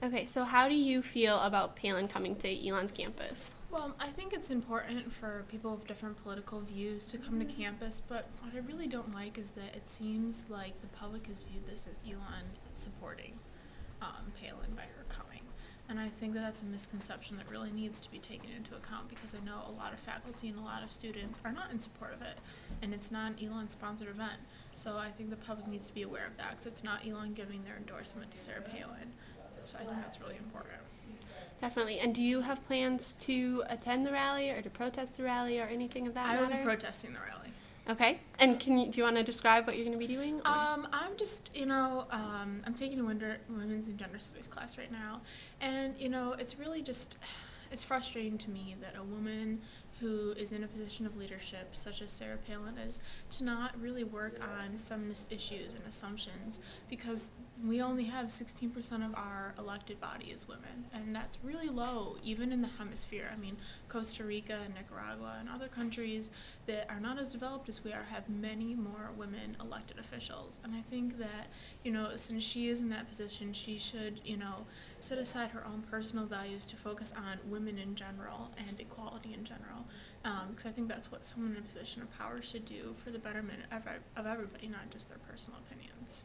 Okay, so how do you feel about Palin coming to Elon's campus? Well, I think it's important for people with different political views to come to campus, but what I really don't like is that it seems like the public has viewed this as Elon supporting Palin by her coming. And I think that that's a misconception that really needs to be taken into account, because I know a lot of faculty and a lot of students are not in support of it, and it's not an Elon-sponsored event. So I think the public needs to be aware of that, because it's not Elon giving their endorsement to Sarah Palin. So I think that's really important. Definitely. And do you have plans to attend the rally or to protest the rally or anything of that I matter? will be protesting the rally. Okay. And do you want to describe what you're going to be doing? Or? I'm just, I'm taking a women's and gender studies class right now, and, it's really just, it's frustrating to me that a woman who is in a position of leadership, such as Sarah Palin is, to not really work on feminist issues and assumptions, because we only have 16% of our elected body as women, and that's really low, even in the hemisphere. I mean, Costa Rica and Nicaragua and other countries that are not as developed as we are have many more women elected officials, and I think that, since she is in that position, she should, set aside her own personal values to focus on women in general and equality in general, because I think that's what someone in a position of power should do for the betterment of everybody, not just their personal opinions.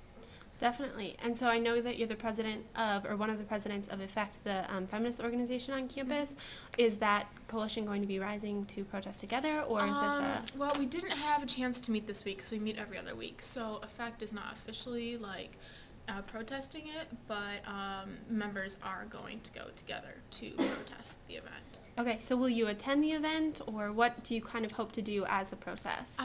Definitely. And so I know that you're the president of, or one of the presidents of E.F.F.E.C.T, the feminist organization on campus. Mm-hmm. Is that coalition going to be rising to protest together, or is this a... Well, we didn't have a chance to meet this week, because we meet every other week. So E.F.F.E.C.T is not officially, protesting it, but members are going to go together to protest the event. Okay, so will you attend the event, or what do you kind of hope to do as a protest?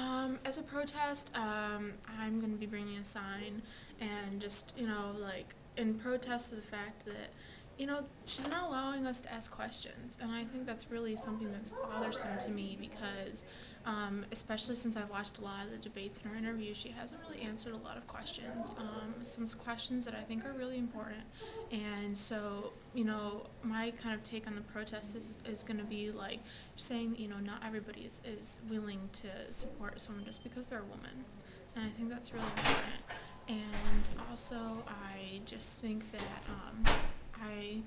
As a protest, I'm going to be bringing a sign and just, in protest of the fact that, she's not allowing us to ask questions. And I think that's really something that's bothersome to me, because especially since I've watched a lot of the debates in her interview, she hasn't really answered a lot of questions, some questions that I think are really important. And so, my kind of take on the protest is going to be saying that, not everybody is willing to support someone just because they're a woman. And I think that's really important. And also, I just think that I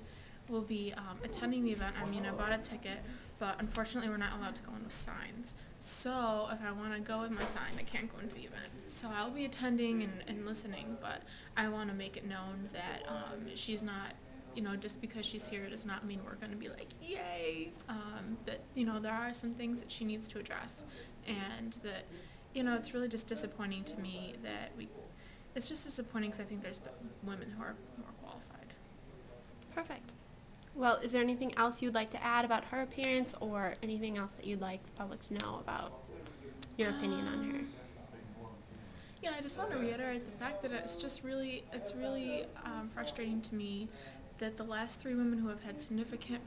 will be attending the event. I mean, I bought a ticket, but unfortunately we're not allowed to go in with signs. So if I want to go with my sign, I can't go into the event. So I'll be attending and listening, but I want to make it known that she's not, just because she's here does not mean we're going to be like, yay, that, there are some things that she needs to address, and that, it's really just disappointing to me that it's just disappointing, because I think there's women who are more qualified. Perfect. Well, is there anything else you'd like to add about her appearance, or anything else that you'd like the public to know about your opinion on her? Yeah, I just want to reiterate the fact that it's really frustrating to me that the last three women who have had significant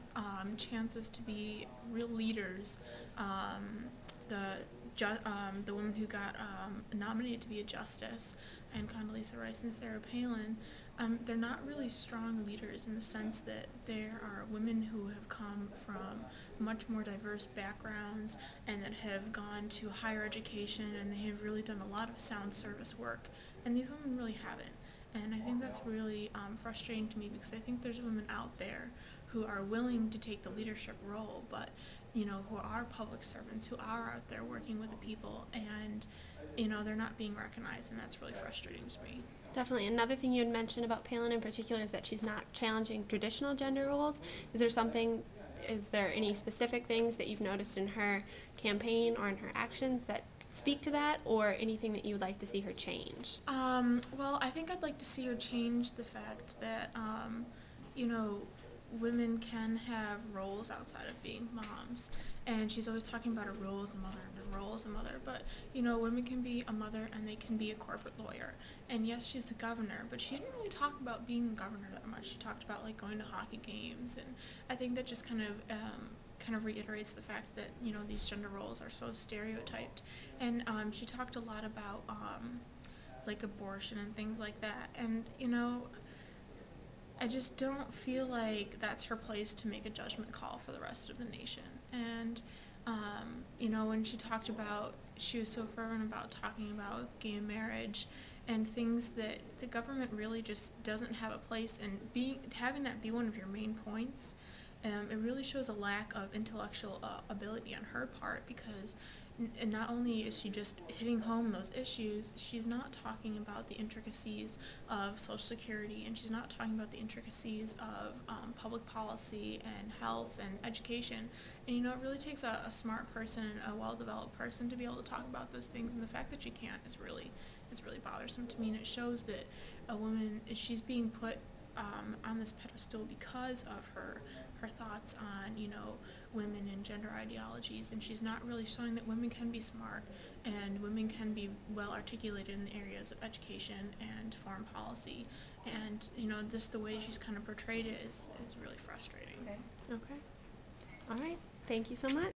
chances to be real leaders, the woman who got nominated to be a justice, and Condoleezza Rice and Sarah Palin, they're not really strong leaders, in the sense that there are women who have come from much more diverse backgrounds and that have gone to higher education, and they have really done a lot of sound service work, and these women really haven't. And I think that's really frustrating to me, because I think there's women out there who are willing to take the leadership role, but who are public servants, who are out there working with the people, and they're not being recognized, and that's really frustrating to me. Definitely. Another thing you had mentioned about Palin in particular is that she's not challenging traditional gender roles. Is there any specific things that you've noticed in her campaign or in her actions that speak to that, or anything that you would like to see her change? Well, I think I'd like to see her change the fact that, women can have roles outside of being moms, and she's always talking about her role as a mother and her role as a mother, but women can be a mother and they can be a corporate lawyer. And yes, she's the governor, but she didn't really talk about being the governor that much. She talked about going to hockey games, and I think that just kind of reiterates the fact that these gender roles are so stereotyped. And she talked a lot about abortion and things like that, and I just don't feel like that's her place to make a judgment call for the rest of the nation. And, when she was so fervent about talking about gay marriage and things that the government really just doesn't have a place in. Having that be one of your main points, it really shows a lack of intellectual ability on her part, because not only is she just hitting home those issues, she's not talking about the intricacies of Social Security, and she's not talking about the intricacies of public policy and health and education. And you know, it really takes a smart person and a well-developed person to be able to talk about those things, and the fact that she can't is really bothersome to me, and it shows that a woman, she's being put on this pedestal because of her thoughts on, you know, women and gender ideologies, and she's not really showing that women can be smart and women can be well articulated in the areas of education and foreign policy. And you know, just the way she's kind of portrayed it is really frustrating. Okay. All right. Thank you so much.